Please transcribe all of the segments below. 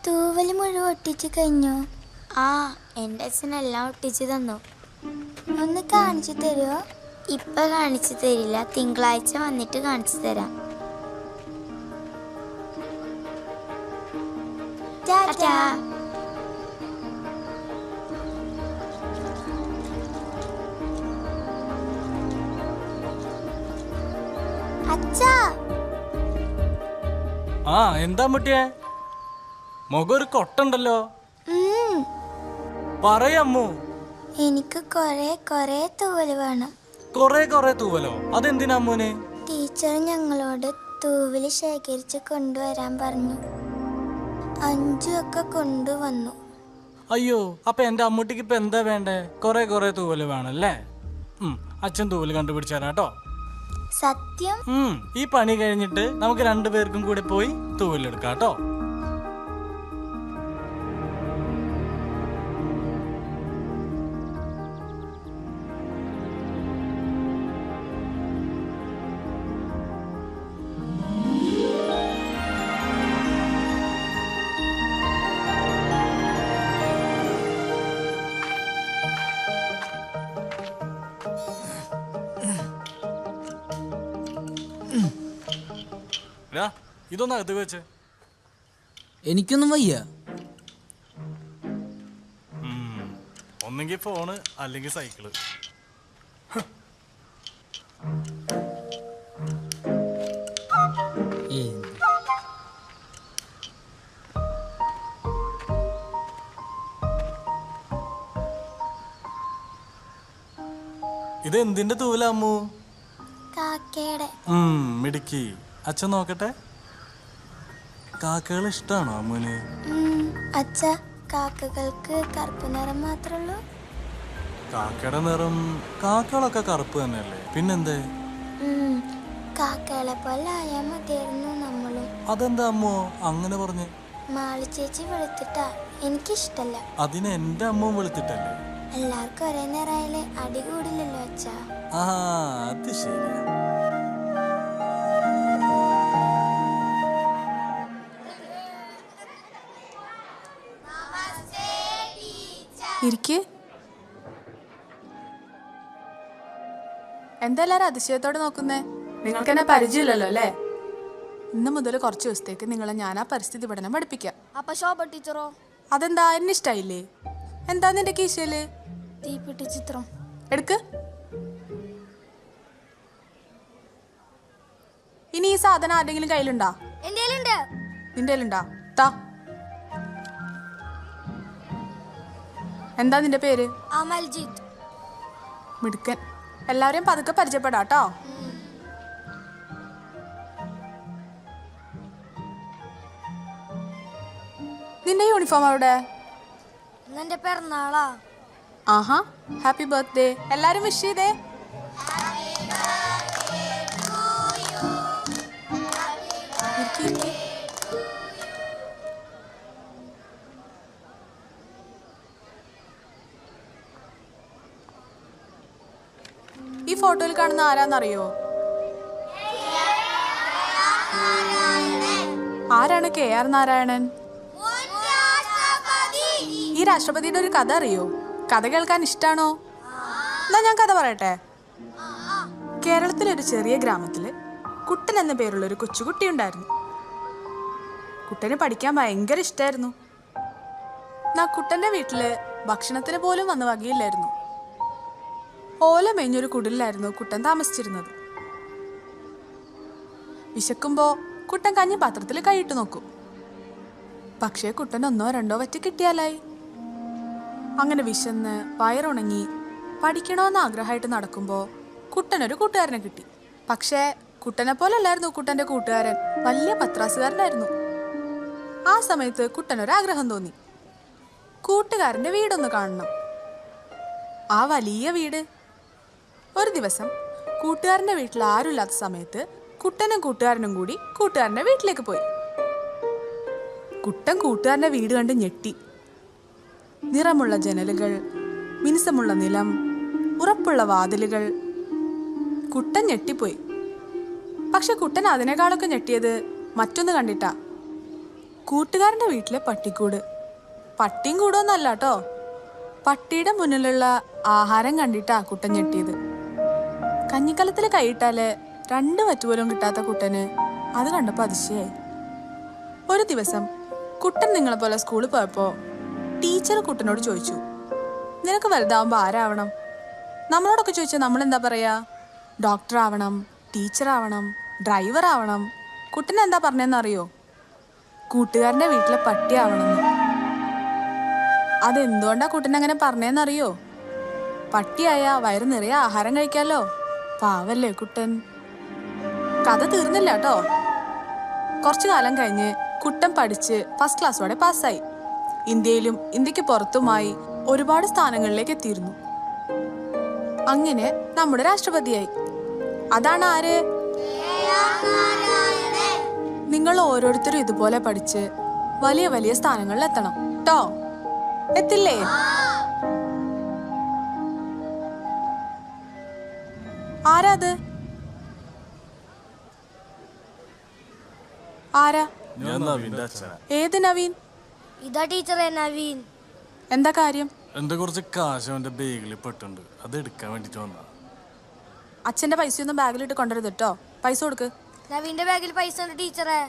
തൂവൽ മുഴുവൻ ഒട്ടിച്ച് കഴിഞ്ഞോ? ആ, എൻ്റെ അച്ഛനെല്ലാം ഒട്ടിച്ച് തന്നു. ഒന്ന് കാണിച്ചു തരുമോ? ഇപ്പൊ കാണിച്ചു തരില്ല, തിങ്കളാഴ്ച വന്നിട്ട് കാണിച്ചു തരാം. ടാറ്റാ. അച്ഛാ. ആ, എന്താ മുട്ടിയെ? മുഖം ഒരു കൊട്ടുണ്ടല്ലോ. പറയമ്മു. എനിക്ക് കൊറേ തൂവൽ വേണം. കൊറേ തൂവലോ? അതെന്തിനാ അമ്മൂന്? ടീച്ചർ ഞങ്ങളോട് തൂവല് ശേഖരിച്ച് കൊണ്ടുവരാൻ പറഞ്ഞു. 5 ഒക്കെ കൊണ്ടുവന്നു. അയ്യോ, അപ്പൊ എന്റെ അമ്മൂട്ടിക്ക് ഇപ്പൊ എന്താ വേണ്ടേ? കൊറേ തൂവല് വേണല്ലേ? അച്ഛൻ തൂവല് കണ്ടുപിടിച്ചു തരാം കേട്ടോ. സത്യം? ഈ പണി കഴിഞ്ഞിട്ട് നമുക്ക് 2 പേർക്കും കൂടി പോയി തൂവലെടുക്കാം കേട്ടോ. ഇതൊന്നും അകത്ത് വെച്ച്. എനിക്കൊന്നും വയ്യ. ഒന്നെങ്കിൽ ഫോണ് അല്ലെങ്കിൽ സൈക്കിള്. ഇത് എന്തിന്റെ തൂവലമ്മു? കാക്കയുടെ. മിടുക്കി. അച്ഛൻ നോക്കട്ടെ. കാക്കകൾ ഇഷ്ടാണോ അമ്മുന്? അച്ഛ, കാക്കകൾക്ക് കറുപ്പ് നിറം മാത്രമേ? കാക്കയുടെ നിറം, കാക്കകളൊക്കെ കറുപ്പ് തന്നെയല്ലേ, പിന്നെന്തേ? കാക്കകളെ പോലെ ആയാ മതിയായിരുന്നു നമ്മളും. അതെന്താ അമ്മോ അങ്ങനെ പറഞ്ഞു? മാളി ചേച്ചി വെളുത്തിട്ടാ, എനിക്കിഷ്ടല്ല. അതിന് എന്റെ അമ്മ വെളുത്തിട്ടല്ലേ? എല്ലാവർക്കും ഒരേ നിറായാലേ അടി കൂടില്ലല്ലോ അച്ഛാ. ആ, അത് ശരിയാ. ഇരിക്ക്. എന്താ എല്ലാരും അതിശയത്തോടെ നോക്കുന്നേ? നിങ്ങൾക്ക് എന്നെ പരിചയമില്ലല്ലോ അല്ലേ? ഇന്ന് മുതൽ കുറച്ച് ദിവസത്തേക്ക് നിങ്ങളെ ഞാൻ ആ പരിസ്ഥിതി പഠനം പഠിപ്പിക്കാം. അപ്പൊ ശോഭ ടീച്ചറോ? അതെന്താ, എന്നെ ഇഷ്ടായില്ലേ? എന്താ നിന്റെ കീശയില്? തീപ്പെട്ടി ചിത്രം. എടുക്ക്. ഇനി ഈ സാധനം ആരുടെങ്കിലും കയ്യിലുണ്ടാ? നിന്റെ കയ്യിലുണ്ടാ? താ. എന്താ നിന്റെ പേര്? അമൽജിത്ത്. മിടുക്കൻ. എല്ലാവരെയും പതുക്കെ പരിചയപ്പെടാട്ടോ. നിന്റെ യൂണിഫോം അവിടെ? എന്റെ പിറന്നാളാ. ആഹാ, ഹാപ്പി ബർത്ത്ഡേ. എല്ലാരും വിഷ് ചെയ്തേ. ഈ ഫോട്ടോയിൽ കാണുന്ന ആരാന്നറിയോ? ആരാണ് KR നാരായണൻ? ഈ രാഷ്ട്രപതിയുടെ ഒരു കഥ അറിയോ? കഥ കേൾക്കാൻ ഇഷ്ടാണോ? എന്നാ ഞാൻ കഥ പറയട്ടെ. കേരളത്തിലെ ഒരു ചെറിയ ഗ്രാമത്തില് കുട്ടൻ എന്ന പേരുള്ള ഒരു കൊച്ചുകുട്ടി ഉണ്ടായിരുന്നു. കുട്ടന് പഠിക്കാൻ ഭയങ്കര ഇഷ്ടായിരുന്നു. എന്നാ കുട്ടന്റെ വീട്ടില് ഭക്ഷണത്തിന് പോലും വന്ന് വകയില്ലായിരുന്നു. ഓല മേഞ്ഞൊരു കുടിലായിരുന്നു കുട്ടൻ താമസിച്ചിരുന്നത്. വിശക്കുമ്പോ കുട്ടൻ കഞ്ഞി പാത്രത്തിൽ കൈയിട്ട് നോക്കും. പക്ഷേ കുട്ടൻ 1 2 വറ്റി കിട്ടിയാലായി. അങ്ങനെ വിശന്ന് വയറുണങ്ങി പഠിക്കണമെന്ന് ആഗ്രഹമായിട്ട് നടക്കുമ്പോ കുട്ടനൊരു കൂട്ടുകാരനെ കിട്ടി. പക്ഷേ കുട്ടനെ പോലല്ലായിരുന്നു കുട്ടന്റെ കൂട്ടുകാരൻ, വലിയ പത്രാസുകാരനായിരുന്നു. ആ സമയത്ത് കുട്ടനൊരാഗ്രഹം തോന്നി, കൂട്ടുകാരന്റെ വീടൊന്ന് കാണണം. ആ വലിയ വീട്. ഒരു ദിവസം കൂട്ടുകാരന്റെ വീട്ടിൽ ആരുമില്ലാത്ത സമയത്ത് കുട്ടനും കൂട്ടുകാരനും കൂടി കൂട്ടുകാരന്റെ വീട്ടിലേക്ക് പോയി. കുട്ടൻ കൂട്ടുകാരന്റെ വീട് കണ്ട് ഞെട്ടി. നിറമുള്ള ജനലുകൾ, മിനുസമുള്ള നിലം, ഉറപ്പുള്ള വാതിലുകൾ. കുട്ടൻ ഞെട്ടിപ്പോയി. പക്ഷെ കുട്ടൻ അതിനേക്കാളൊക്കെ ഞെട്ടിയത് മറ്റൊന്ന് കണ്ടിട്ടാ. കൂട്ടുകാരന്റെ വീട്ടിലെ പട്ടിക്കൂട്. പട്ടിയും കൂടൊന്നല്ല കേട്ടോ, പട്ടിയുടെ മുന്നിലുള്ള ആഹാരം കണ്ടിട്ടാ കുട്ടൻ ഞെട്ടിയത്. കഞ്ഞിക്കലത്തിൽ കൈയിട്ടാല് 2 വറ്റുപോലും കിട്ടാത്ത കുട്ടന് അത് കണ്ടപ്പോ അതിശയായി. ഒരു ദിവസം കുട്ടൻ നിങ്ങളെ പോലെ സ്കൂളിൽ പോയപ്പോ ടീച്ചർ കുട്ടനോട് ചോദിച്ചു, നിനക്ക് വലുതാവുമ്പോ ആരാവണം? നമ്മളോടൊക്കെ ചോദിച്ചാൽ നമ്മൾ എന്താ പറയാ? ഡോക്ടർ ആവണം, ടീച്ചർ ആവണം, ഡ്രൈവർ ആവണം. കുട്ടൻ എന്താ പറഞ്ഞെന്നറിയോ? കൂട്ടുകാരന്റെ വീട്ടിലെ പട്ടി ആവണമെന്ന്. അതെന്തുകൊണ്ടാ കുട്ടൻ അങ്ങനെ പറഞ്ഞെന്നറിയോ? പട്ടിയായ വയറ് നിറയെ ആഹാരം കഴിക്കാലോ. പാവല്ലേ കുട്ടൻ. കഥ തീർന്നില്ല കേട്ടോ. കുറച്ചു കാലം കഴിഞ്ഞ് കുട്ടൻ പഠിച്ച് ഫസ്റ്റ് ക്ലാസ്സോടെ പാസ്സായി. ഇന്ത്യയിലും ഇന്ത്യക്ക് പുറത്തുമായി ഒരുപാട് സ്ഥാനങ്ങളിലേക്ക് എത്തിയിരുന്നു. അങ്ങനെ നമ്മുടെ രാഷ്ട്രപതിയായി. അതാണ് ആര്? നിങ്ങൾ ഓരോരുത്തരും ഇതുപോലെ പഠിച്ച് വലിയ വലിയ സ്ഥാനങ്ങളിൽ എത്തണം ട്ടോ. എത്തില്ലേ? ആരാത്? ആരാ? ഏത് നവീൻ? ഇതാ ടീച്ചറെ നവീൻ. എന്താ കാര്യം? എന്റെ കുറച്ച് കാശ് അവന്റെ ബാഗിൽ പെട്ടുണ്ട്, അത് എടുക്കാൻ വേണ്ടിട്ട് വന്നാ. അച്ഛന്റെ പൈസയൊന്നും ബാഗിലിട്ട് കൊണ്ടുവരുത് കേട്ടോ. പൈസ കൊടുക്ക്. നവീന്റെ ബാഗിൽ പൈസ ഉണ്ട് ടീച്ചറെ.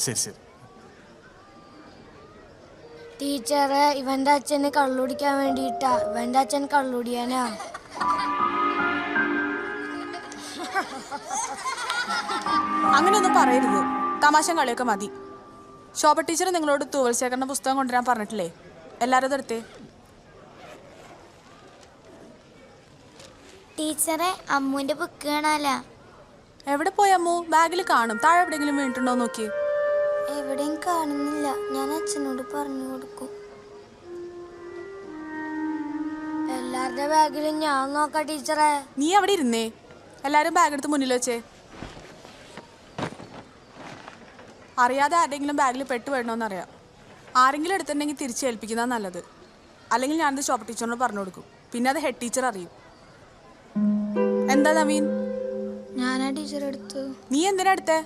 ശരി ശരി. ടീച്ചറെ, ഇവന്റെ അച്ഛന് കള്ളുടിക്കാൻ വേണ്ടിട്ടാ. ഇവന്റെ അച്ഛൻ കള്ളുടിയാനാ. അങ്ങനെയൊന്നും പറയരുത്. തമാശ കളിയൊക്കെ മതി. ശോഭ ടീച്ചർ നിങ്ങളോട് തൂവൽ ശേഖരണ പുസ്തകം കൊണ്ടുവരാൻ പറഞ്ഞിട്ടില്ലേ? എല്ലാവരും എടുത്തേ. ടീച്ചറെ, അമ്മുവിന്റെ ബുക്ക് കാണാല. എവിടെ പോയി അമ്മു? ബാഗിൽ കാണും. താഴെ എവിടെയെങ്കിലും വീണിട്ടുണ്ടോ നോക്കി. എവിടെയും കാണുന്നില്ല. ഞാൻ അച്ഛനോട് പറഞ്ഞു കൊടുക്കും. എല്ലാരുടെ ബാഗിലും ഞാൻ നോക്കാം ടീച്ചറെ. നീ അവിടെ ഇരുന്നേ. എല്ലാരും ബാഗ് എടുത്ത് മുന്നിൽ വെച്ചേ. അറിയാതെ ആരുടെങ്കിലും ബാഗിൽ പെട്ടുപോയിടണമെന്നറിയാം. ആരെങ്കിലും എടുത്തിട്ടുണ്ടെങ്കിൽ തിരിച്ചേൽപ്പിക്കുന്ന നല്ലത്. അല്ലെങ്കിൽ ഞാനത് ശോഭ ടീച്ചറിനോട് പറഞ്ഞു കൊടുക്കും. പിന്നെ അത് ഹെഡ് ടീച്ചർ അറിയും. എന്താ നവീൻ? ഞാനാ ടീച്ചർ എടുത്തു. നീ എന്തിനാ എടുത്തേ?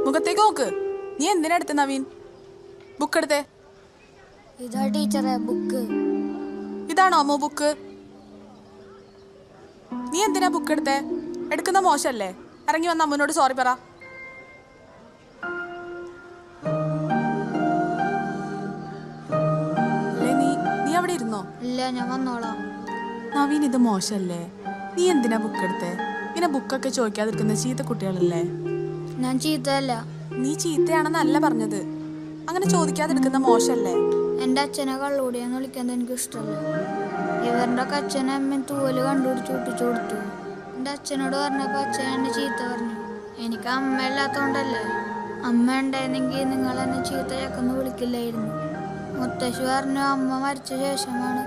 മുഖത്തേക്ക് നോക്ക്. നീ എന്തിനാ എടുത്തേ നവീൻ? ബുക്ക് എടുത്തേ. ഇതാ ടീച്ചറെ ബുക്ക്. ഇതാണോ അമ്മു ബുക്ക്? നീ എന്തിനാ ബുക്ക് എടുത്തേ? എടുക്കുന്ന മോശമല്ലേ? ഇറങ്ങി വന്ന അമ്മൂനോട് സോറി പറ. നീ അവിടെ ഇരുന്നോ? ഇല്ല, ഞാൻ വന്നോളാം. നവീൻ, ഇത് മോശമല്ലേ? നീ എന്തിനാ ബുക്ക് എടുത്തേ? ഇങ്ങനെ ബുക്കൊക്കെ ചോദിക്കാതിരിക്കുന്ന ചീത്ത കുട്ടികളല്ലേ? ഞാൻ ചീത്തയല്ല. നീ ചീത്തയാണെന്നല്ല പറഞ്ഞത്. അങ്ങനെ ചോദിക്കാതിരിക്കുന്ന മോശമല്ലേ? എൻ്റെ അച്ഛനെ കള്ളുകൂടിയെന്ന് വിളിക്കുന്നത് എനിക്ക് ഇഷ്ടമല്ല. ഇവരുടെ ഒക്കെ അച്ഛനും അമ്മയും തൂവല് കണ്ടുപിടിച്ച് ഒട്ടിച്ചു കൊടുത്തു. എൻ്റെ അച്ഛനോട് പറഞ്ഞപ്പോൾ അച്ഛൻ എന്നെ ചീത്ത പറഞ്ഞു. എനിക്ക് അമ്മ ഇല്ലാത്തതുകൊണ്ടല്ലേ. അമ്മ ഉണ്ടായിരുന്നെങ്കിൽ നിങ്ങൾ എന്നെ ചീത്ത ചക്കെന്ന് വിളിക്കില്ലായിരുന്നു. മുത്തശ്ശി പറഞ്ഞു അമ്മ മരിച്ച ശേഷമാണ്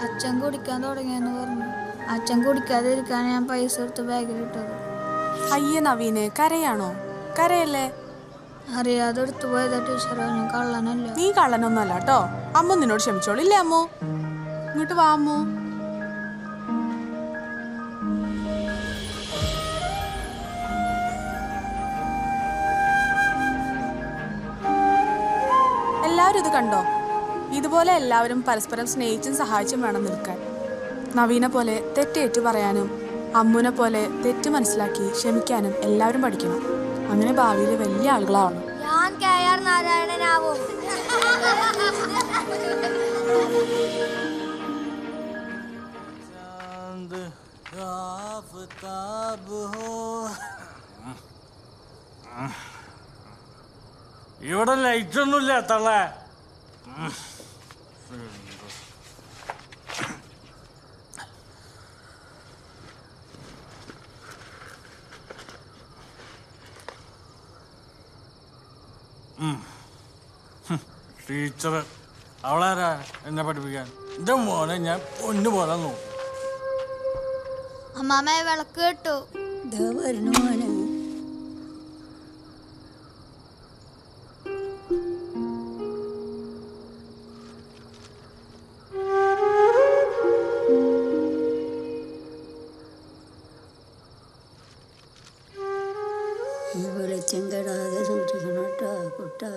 അച്ഛൻ കുടിക്കാൻ തുടങ്ങിയെന്ന് പറഞ്ഞു. അച്ഛൻ കുടിക്കാതിരിക്കാൻ ഞാൻ പൈസ എടുത്ത് ബാഗിലിട്ടത്. അയ്യേ നവീന്, കരയാണോ? കരയല്ലേ? അറിയാതെ എടുത്തു പോയതാ ടീച്ചറെ. ഞാൻ കള്ളനല്ല. നീ കള്ളനൊന്നുമല്ല കേട്ടോ. അമ്മ നിന്നോട് ക്ഷമിച്ചോളില്ലേ അമ്മു? ഇങ്ങോട്ട് വാ അമ്മു. എല്ലാവരും ഇത് കണ്ടോ? ഇതുപോലെ എല്ലാവരും പരസ്പരം സ്നേഹിച്ചും സഹായിച്ചും വേണം നിൽക്കാൻ. നവീനെ പോലെ തെറ്റേറ്റു പറയാനും അമ്മുനെ പോലെ തെറ്റ് മനസ്സിലാക്കി ക്ഷമിക്കാനും എല്ലാവരും പഠിക്കണം. അങ്ങനെ ഭാവിയിൽ വലിയ ആളുകളാവണം. ഞാൻ KR നാരായണനാവും. ഇവിടെ ലൈറ്റ് ഒന്നുമില്ല തള്ള. ടീച്ചർ അവളാരാ എന്നെ പഠിപ്പിക്കാൻ? എന്റെ മോനെ ഞാൻ പൊന്നു പോലെ നോക്കും. അമ്മാമ വിളക്ക് കേട്ടു. ഈ വെളിച്ചം കെടാതെ സൂക്ഷിക്കണം കേട്ടോ കുട്ടാ.